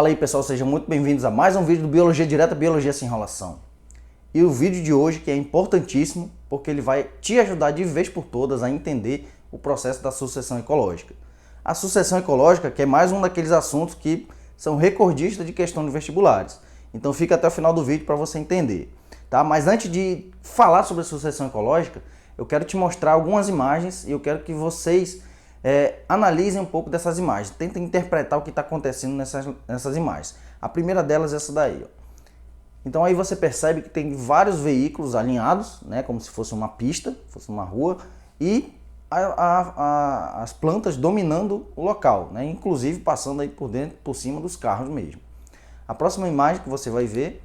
Fala aí pessoal, sejam muito bem-vindos a mais um vídeo do Biologia Direta, Biologia Sem Enrolação. E o vídeo de hoje que é importantíssimo porque ele vai te ajudar de vez por todas a entender o processo da sucessão ecológica. A sucessão ecológica que é mais um daqueles assuntos que são recordistas de questão de vestibulares. Então fica até o final do vídeo para você entender. Tá? Mas antes de falar sobre a sucessão ecológica, eu quero te mostrar algumas imagens e eu quero que vocês analisem um pouco dessas imagens, tentem interpretar o que está acontecendo nessas imagens. A primeira delas é essa daí. Ó. Então aí você percebe que tem vários veículos alinhados, né, como se fosse uma pista, fosse uma rua, e as plantas dominando o local, né, inclusive passando aí por dentro, por cima dos carros mesmo. A próxima imagem que você vai ver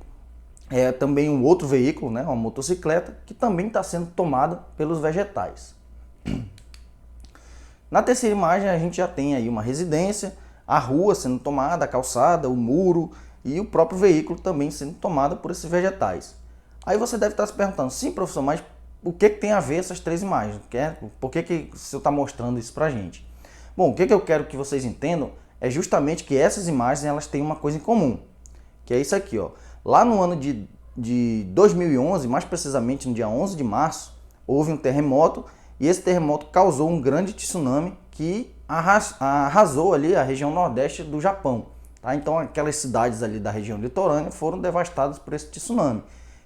é também um outro veículo, né, uma motocicleta, que também está sendo tomada pelos vegetais. Na terceira imagem a gente já tem aí uma residência, a rua sendo tomada, a calçada, o muro e o próprio veículo também sendo tomado por esses vegetais. Aí você deve estar se perguntando, sim professor, mas o que tem a ver essas três imagens? Por que o senhor está mostrando isso pra gente? Bom, o que eu quero que vocês entendam é justamente que essas imagens elas têm uma coisa em comum, que é isso aqui. Ó. Lá no ano de 2011, mais precisamente no dia 11 de março, houve um terremoto. E esse terremoto causou um grande tsunami que arrasou ali a região nordeste do Japão. Tá? Então aquelas cidades ali da região litorânea foram devastadas por esse tsunami.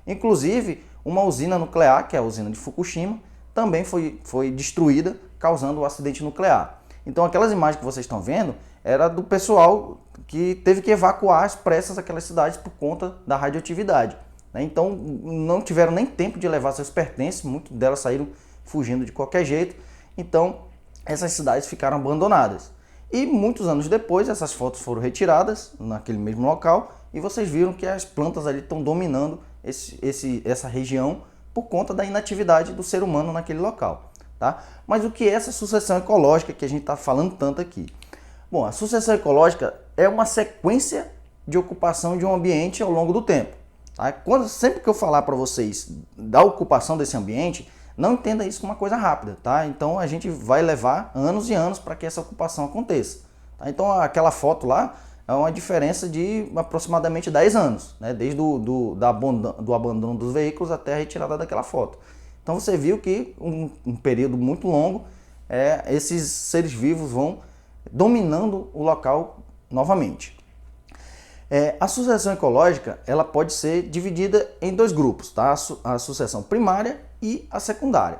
Inclusive uma usina nuclear, que é a usina de Fukushima, também foi destruída, causando o acidente nuclear. Então aquelas imagens que vocês estão vendo era do pessoal que teve que evacuar às pressas aquelas cidades por conta da radioatividade. Né? Então não tiveram nem tempo de levar seus pertences, muitas delas saíram fugindo de qualquer jeito, então essas cidades ficaram abandonadas. E muitos anos depois essas fotos foram retiradas naquele mesmo local e vocês viram que as plantas ali estão dominando essa região por conta da inatividade do ser humano naquele local. Tá? Mas o que é essa sucessão ecológica que a gente está falando tanto aqui? Bom, a sucessão ecológica é uma sequência de ocupação de um ambiente ao longo do tempo. Tá? Sempre que eu falar para vocês da ocupação desse ambiente, não entenda isso como uma coisa rápida, tá? Então a gente vai levar anos e anos para que essa ocupação aconteça. Tá? Então aquela foto lá é uma diferença de aproximadamente 10 anos, né? Desde do abandono dos veículos até a retirada daquela foto. Então você viu que um período muito longo, esses seres vivos vão dominando o local novamente. A sucessão ecológica ela pode ser dividida em dois grupos, tá? A sucessão primária e a secundária.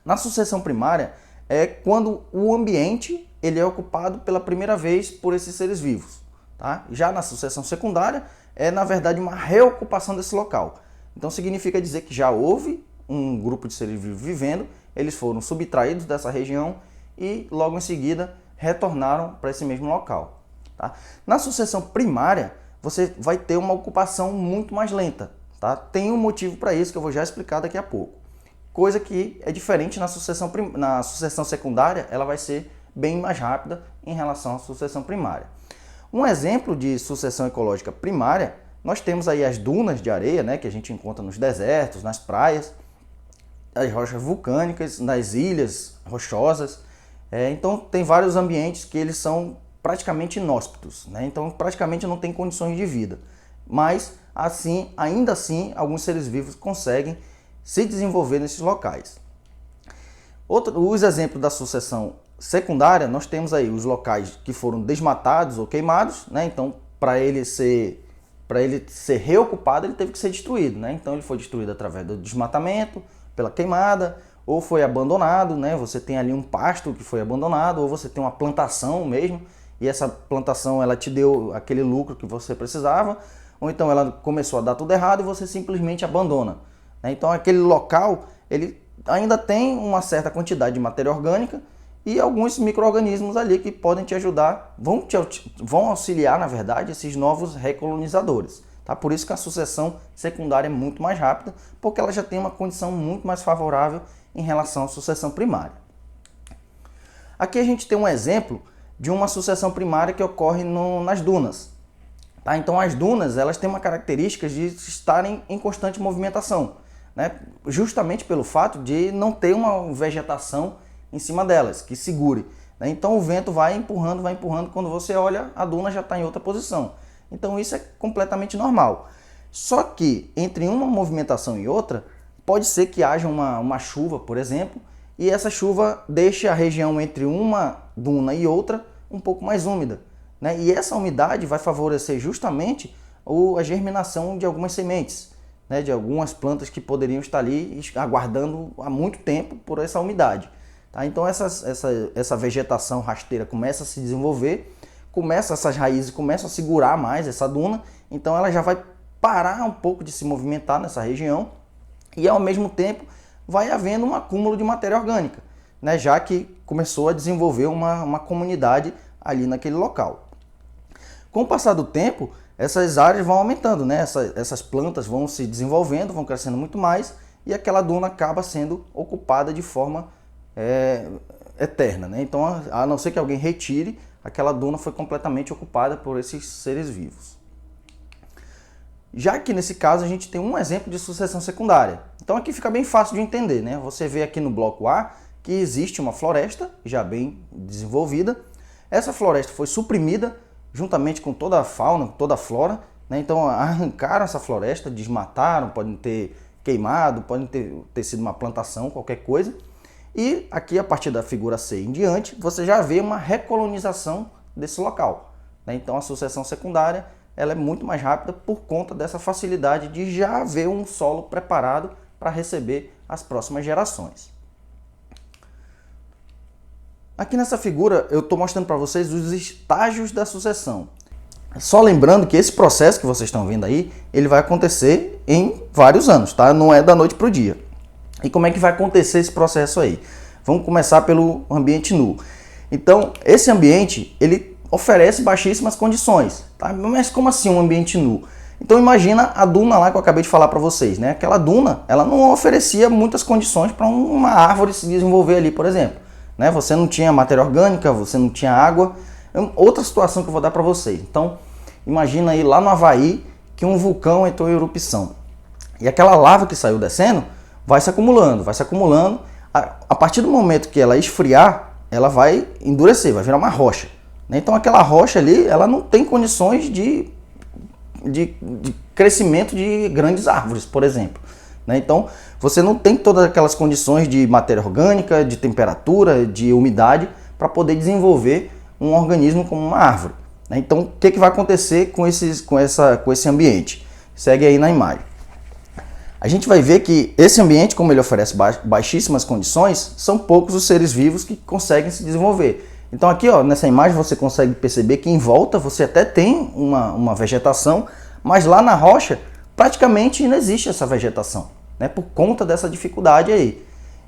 Na sucessão primária é quando o ambiente ele é ocupado pela primeira vez por esses seres vivos. Tá? Já na sucessão secundária é na verdade uma reocupação desse local. Então significa dizer que já houve um grupo de seres vivos vivendo, eles foram subtraídos dessa região e logo em seguida retornaram para esse mesmo local. Tá? Na sucessão primária, você vai ter uma ocupação muito mais lenta. Tá? Tem um motivo para isso que eu vou já explicar daqui a pouco. Coisa que é diferente na sucessão secundária, ela vai ser bem mais rápida em relação à sucessão primária. Um exemplo de sucessão ecológica primária, nós temos aí as dunas de areia, né, que a gente encontra nos desertos, nas praias, as rochas vulcânicas, nas ilhas rochosas. Então tem vários ambientes que eles são praticamente inóspitos, né? Então praticamente não tem condições de vida. Mas ainda assim, alguns seres vivos conseguem se desenvolver nesses locais. Os exemplos da sucessão secundária, nós temos aí os locais que foram desmatados ou queimados, né? Então, para ele ser reocupado, ele teve que ser destruído, né? Então, ele foi destruído através do desmatamento, pela queimada, ou foi abandonado, né? Você tem ali um pasto que foi abandonado, ou você tem uma plantação mesmo, e essa plantação ela te deu aquele lucro que você precisava, ou então ela começou a dar tudo errado e você simplesmente abandona. Então aquele local ele ainda tem uma certa quantidade de matéria orgânica e alguns micro-organismos ali que podem te ajudar, vão auxiliar na verdade esses novos recolonizadores. Tá? Por isso que a sucessão secundária é muito mais rápida, porque ela já tem uma condição muito mais favorável em relação à sucessão primária. Aqui a gente tem um exemplo de uma sucessão primária que ocorre nas dunas. Tá? Então as dunas elas têm uma característica de estarem em constante movimentação, né? Justamente pelo fato de não ter uma vegetação em cima delas, que segure. Né? Então o vento vai empurrando, quando você olha, a duna já está em outra posição. Então isso é completamente normal. Só que entre uma movimentação e outra, pode ser que haja uma chuva, por exemplo, e essa chuva deixe a região entre uma duna e outra um pouco mais úmida, né? E essa umidade vai favorecer justamente a germinação de algumas sementes, né? De algumas plantas que poderiam estar ali aguardando há muito tempo por essa umidade. Tá? Então essa vegetação rasteira começa a se desenvolver, essas raízes começam a segurar mais essa duna, então ela já vai parar um pouco de se movimentar nessa região e ao mesmo tempo vai havendo um acúmulo de matéria orgânica, né? Já que começou a desenvolver uma comunidade ali naquele local. Com o passar do tempo, essas áreas vão aumentando, né? Essas plantas vão se desenvolvendo, vão crescendo muito mais e aquela duna acaba sendo ocupada de forma eterna, né? Então, a não ser que alguém retire, aquela duna foi completamente ocupada por esses seres vivos. Já que nesse caso a gente tem um exemplo de sucessão secundária. Então aqui fica bem fácil de entender, né? Você vê aqui no bloco A que existe uma floresta já bem desenvolvida. Essa floresta foi suprimida juntamente com toda a fauna, toda a flora, né? Então arrancaram essa floresta, desmataram, podem ter queimado, podem ter sido uma plantação, qualquer coisa. E aqui a partir da figura C em diante, você já vê uma recolonização desse local, né? Então a sucessão secundária ela é muito mais rápida por conta dessa facilidade de já haver um solo preparado para receber as próximas gerações. Aqui nessa figura eu estou mostrando para vocês os estágios da sucessão. Só lembrando que esse processo que vocês estão vendo aí, ele vai acontecer em vários anos, tá? Não é da noite para o dia. E como é que vai acontecer esse processo aí? Vamos começar pelo ambiente nu. Então, esse ambiente, ele oferece baixíssimas condições, tá? Mas como assim um ambiente nu? Então imagina a duna lá que eu acabei de falar para vocês, né? Aquela duna, ela não oferecia muitas condições para uma árvore se desenvolver ali, por exemplo, né? Você não tinha matéria orgânica, você não tinha água. Outra situação que eu vou dar para vocês. Então, imagina aí lá no Havaí que um vulcão entrou em erupção. E aquela lava que saiu descendo vai se acumulando, vai se acumulando. A partir do momento que ela esfriar, ela vai endurecer, vai virar uma rocha. Então aquela rocha ali, ela não tem condições de crescimento de grandes árvores, por exemplo. Então você não tem todas aquelas condições de matéria orgânica, de temperatura, de umidade para poder desenvolver um organismo como uma árvore. Então o que vai acontecer com esse ambiente? Segue aí na imagem. A gente vai ver que esse ambiente, como ele oferece baixíssimas condições, são poucos os seres vivos que conseguem se desenvolver. Então aqui, ó, nessa imagem você consegue perceber que em volta você até tem uma vegetação, mas lá na rocha praticamente não existe essa vegetação, né, por conta dessa dificuldade aí.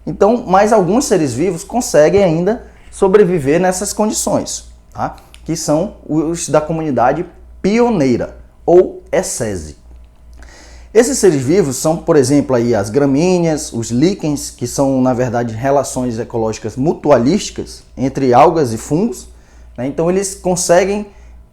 Então, mas alguns seres vivos conseguem ainda sobreviver nessas condições, tá? Que são os da comunidade pioneira, ou ESSESI. Esses seres vivos são, por exemplo, aí as gramíneas, os líquens, que são, na verdade, relações ecológicas mutualísticas entre algas e fungos, né? Então, eles conseguem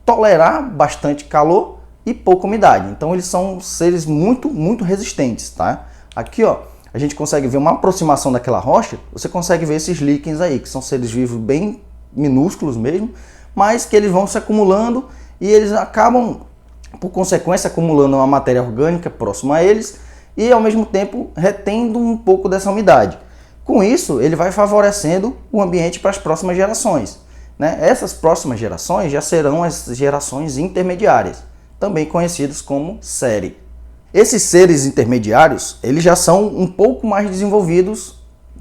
tolerar bastante calor e pouca umidade. Então, eles são seres muito, muito resistentes, tá? Aqui, ó, a gente consegue ver uma aproximação daquela rocha, você consegue ver esses líquens aí, que são seres vivos bem minúsculos mesmo, mas que eles vão se acumulando e eles acabam, por consequência, acumulando uma matéria orgânica próxima a eles e, ao mesmo tempo, retendo um pouco dessa umidade. Com isso, ele vai favorecendo o ambiente para as próximas gerações, né? Essas próximas gerações já serão as gerações intermediárias, também conhecidas como série. Esses seres intermediários, eles já são um pouco mais desenvolvidos,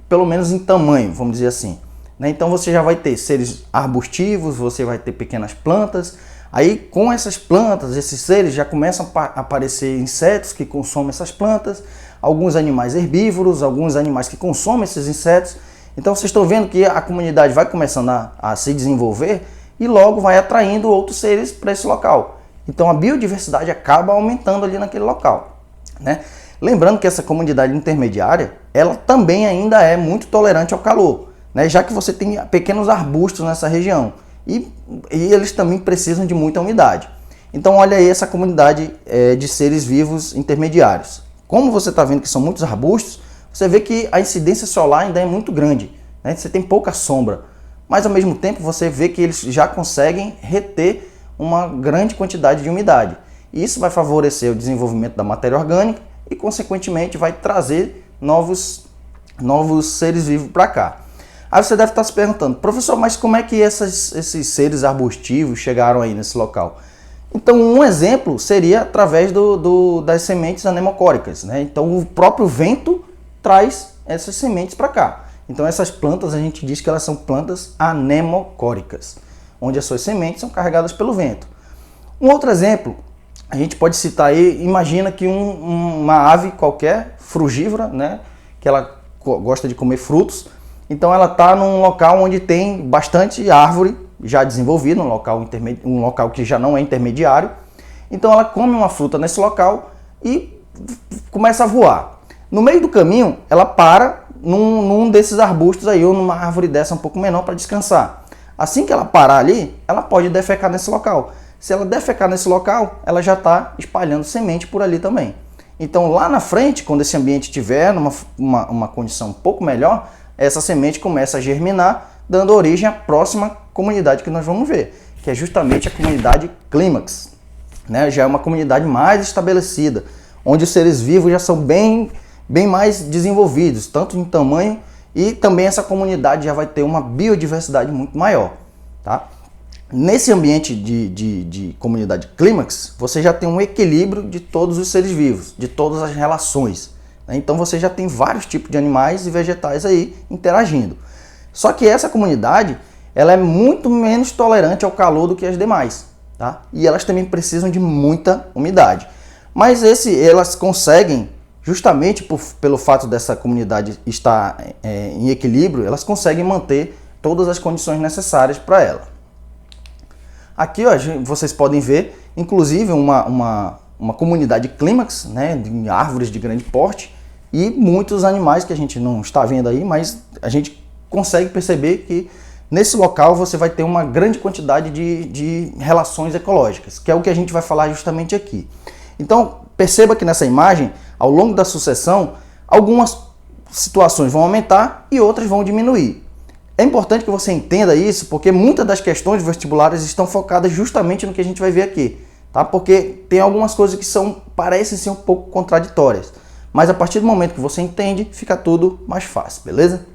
pelo menos em tamanho, vamos dizer assim, né? Então você já vai ter seres arbustivos, você vai ter pequenas plantas. Aí com essas plantas, esses seres já começam a aparecer insetos que consomem essas plantas, alguns animais herbívoros, alguns animais que consomem esses insetos. Então vocês estão vendo que a comunidade vai começando a se desenvolver e logo vai atraindo outros seres para esse local. Então a biodiversidade acaba aumentando ali naquele local, né? Lembrando que essa comunidade intermediária, ela também ainda é muito tolerante ao calor, né? Já que você tem pequenos arbustos nessa região. E eles também precisam de muita umidade. Então olha aí essa comunidade de seres vivos intermediários. Como você está vendo que são muitos arbustos, você vê que a incidência solar ainda é muito grande, né? Você tem pouca sombra, mas ao mesmo tempo você vê que eles já conseguem reter uma grande quantidade de umidade. Isso vai favorecer o desenvolvimento da matéria orgânica e, consequentemente, vai trazer novos seres vivos para cá. Aí você deve estar se perguntando, professor, mas como é que esses seres arbustivos chegaram aí nesse local? Então, um exemplo seria através das sementes anemocóricas, né? Então, o próprio vento traz essas sementes para cá. Então, essas plantas, a gente diz que elas são plantas anemocóricas, onde as suas sementes são carregadas pelo vento. Um outro exemplo, a gente pode citar aí, imagina que uma ave qualquer, frugívora, né? Que ela gosta de comer frutos. Então, ela está num local onde tem bastante árvore já desenvolvida, um local que já não é intermediário. Então, ela come uma fruta nesse local e começa a voar. No meio do caminho, ela para num desses arbustos aí, ou numa árvore dessa um pouco menor para descansar. Assim que ela parar ali, ela pode defecar nesse local. Se ela defecar nesse local, ela já está espalhando semente por ali também. Então, lá na frente, quando esse ambiente estiver numa condição um pouco melhor, essa semente começa a germinar, dando origem à próxima comunidade que nós vamos ver, que é justamente a comunidade clímax, né? Já é uma comunidade mais estabelecida, onde os seres vivos já são bem mais desenvolvidos, tanto em tamanho, e também essa comunidade já vai ter uma biodiversidade muito maior, tá? Nesse ambiente de comunidade clímax, você já tem um equilíbrio de todos os seres vivos, de todas as relações. Então você já tem vários tipos de animais e vegetais aí interagindo. Só que essa comunidade, ela é muito menos tolerante ao calor do que as demais, tá? E elas também precisam de muita umidade. Mas elas conseguem, justamente pelo fato dessa comunidade estar em equilíbrio, elas conseguem manter todas as condições necessárias para ela. Aqui, ó, vocês podem ver, inclusive, uma comunidade clímax, né, de árvores de grande porte, e muitos animais que a gente não está vendo aí, mas a gente consegue perceber que nesse local você vai ter uma grande quantidade de relações ecológicas, que é o que a gente vai falar justamente aqui. Então, perceba que nessa imagem, ao longo da sucessão, algumas situações vão aumentar e outras vão diminuir. É importante que você entenda isso, porque muitas das questões vestibulares estão focadas justamente no que a gente vai ver aqui, tá? Porque tem algumas coisas que parecem ser um pouco contraditórias. Mas a partir do momento que você entende, fica tudo mais fácil, beleza?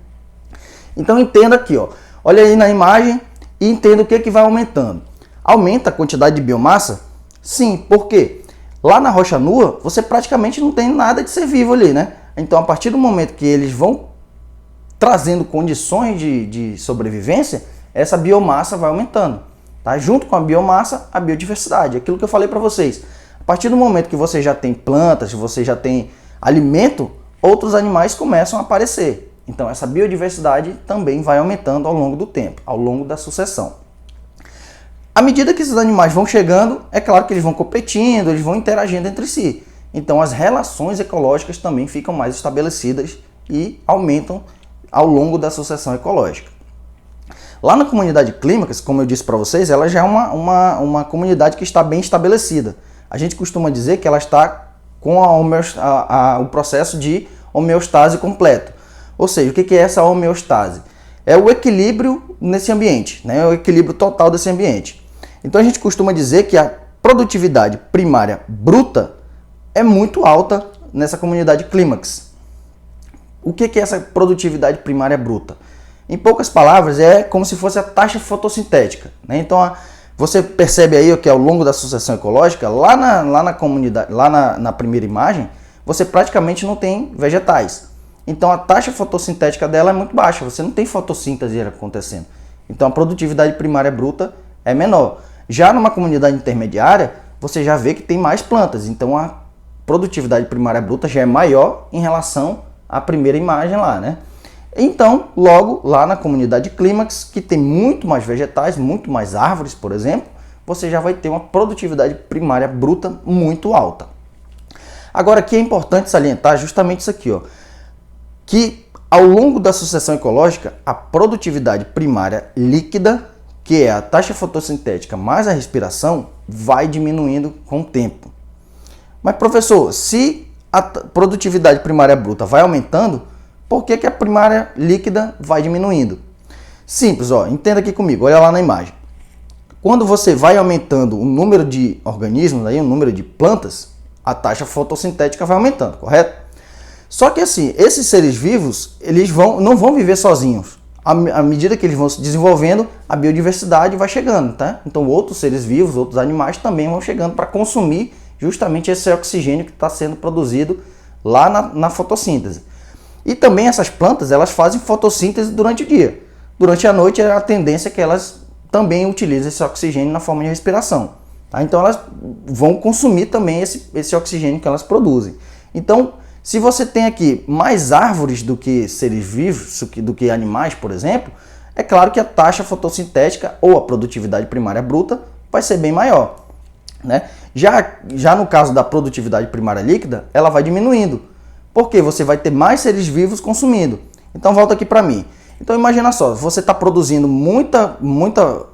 Então entenda aqui, ó. Olha aí na imagem e entenda o que vai aumentando. Aumenta a quantidade de biomassa? Sim, por quê? Lá na rocha nua, você praticamente não tem nada de ser vivo ali, né? Então a partir do momento que eles vão trazendo condições de sobrevivência, essa biomassa vai aumentando, tá? Junto com a biomassa, a biodiversidade. Aquilo que eu falei para vocês. A partir do momento que você já tem plantas, você já tem alimento, outros animais começam a aparecer. Então essa biodiversidade também vai aumentando ao longo do tempo, ao longo da sucessão. À medida que esses animais vão chegando, é claro que eles vão competindo, eles vão interagindo entre si. Então as relações ecológicas também ficam mais estabelecidas e aumentam ao longo da sucessão ecológica. Lá na comunidade clímax, como eu disse para vocês, ela já é uma comunidade que está bem estabelecida. A gente costuma dizer que ela está com o processo de homeostase completo. Ou seja, o que é essa homeostase? É o equilíbrio nesse ambiente, né? É o equilíbrio total desse ambiente. Então a gente costuma dizer que a produtividade primária bruta é muito alta nessa comunidade clímax. O que é essa produtividade primária bruta? Em poucas palavras, é como se fosse a taxa fotossintética, né? Então você percebe aí que ao longo da sucessão ecológica, lá na comunidade, lá na primeira imagem, você praticamente não tem vegetais. Então a taxa fotossintética dela é muito baixa, você não tem fotossíntese acontecendo. Então a produtividade primária bruta é menor. Já numa comunidade intermediária, você já vê que tem mais plantas, então a produtividade primária bruta já é maior em relação à primeira imagem lá, né? Então, logo lá na comunidade clímax, que tem muito mais vegetais, muito mais árvores, por exemplo, você já vai ter uma produtividade primária bruta muito alta. Agora aqui é importante salientar justamente isso aqui, ó, que ao longo da sucessão ecológica, a produtividade primária líquida, que é a taxa fotossintética mais a respiração, vai diminuindo com o tempo. Mas professor, se a produtividade primária bruta vai aumentando, por que a primária líquida vai diminuindo? Simples, ó, entenda aqui comigo, olha lá na imagem. Quando você vai aumentando o número de organismos, aí, o número de plantas, a taxa fotossintética vai aumentando, correto? Só que assim, esses seres vivos, eles não vão viver sozinhos. À medida que eles vão se desenvolvendo, a biodiversidade vai chegando, tá? Então outros seres vivos, outros animais também vão chegando para consumir justamente esse oxigênio que está sendo produzido lá na fotossíntese. E também essas plantas, elas fazem fotossíntese durante o dia. Durante a noite, a tendência é que elas também utilizem esse oxigênio na forma de respiração. Tá? Então elas vão consumir também esse oxigênio que elas produzem. Então, se você tem aqui mais árvores do que seres vivos, do que animais, por exemplo, é claro que a taxa fotossintética ou a produtividade primária bruta vai ser bem maior, né? Já no caso da produtividade primária líquida, ela vai diminuindo, porque você vai ter mais seres vivos consumindo. Então volta aqui para mim. Então imagina só, você está produzindo muita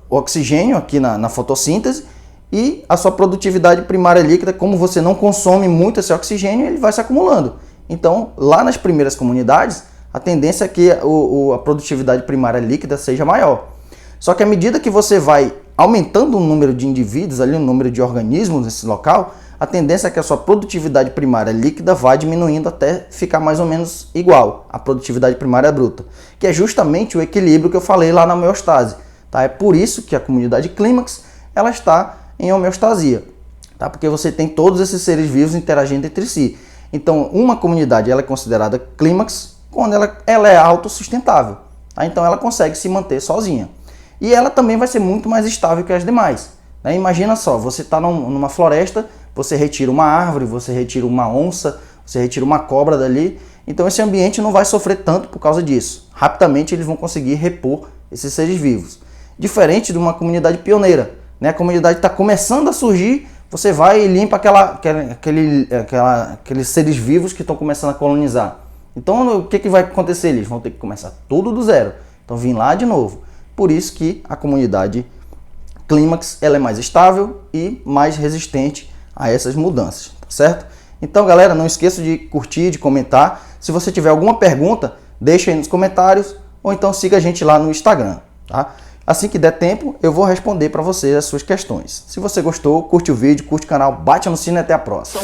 oxigênio aqui na fotossíntese, e a sua produtividade primária líquida, como você não consome muito esse oxigênio, ele vai se acumulando. Então, lá nas primeiras comunidades, a tendência é que a produtividade primária líquida seja maior. Só que à medida que você vai aumentando o número de indivíduos, ali, o número de organismos nesse local, a tendência é que a sua produtividade primária líquida vai diminuindo até ficar mais ou menos igual à produtividade primária bruta, que é justamente o equilíbrio que eu falei lá na homeostase. Tá? É por isso que a comunidade clímax ela está em homeostasia, tá? Porque você tem todos esses seres vivos interagindo entre si. Então, uma comunidade ela é considerada clímax quando ela é autossustentável. Tá? Então, ela consegue se manter sozinha. E ela também vai ser muito mais estável que as demais. Né? Imagina só, você está numa floresta, você retira uma árvore, você retira uma onça, você retira uma cobra dali. Então, esse ambiente não vai sofrer tanto por causa disso. Rapidamente, eles vão conseguir repor esses seres vivos. Diferente de uma comunidade pioneira. Né? A comunidade está começando a surgir, você vai e limpa aqueles seres vivos que estão começando a colonizar. Então o que vai acontecer? Eles vão ter que começar tudo do zero. Então vir lá de novo. Por isso que a comunidade clímax ela é mais estável e mais resistente a essas mudanças, tá certo? Então galera, não esqueça de curtir, de comentar. Se você tiver alguma pergunta, deixa aí nos comentários ou então siga a gente lá no Instagram, tá? Assim que der tempo, eu vou responder para vocês as suas questões. Se você gostou, curte o vídeo, curte o canal, bate no sino e até a próxima.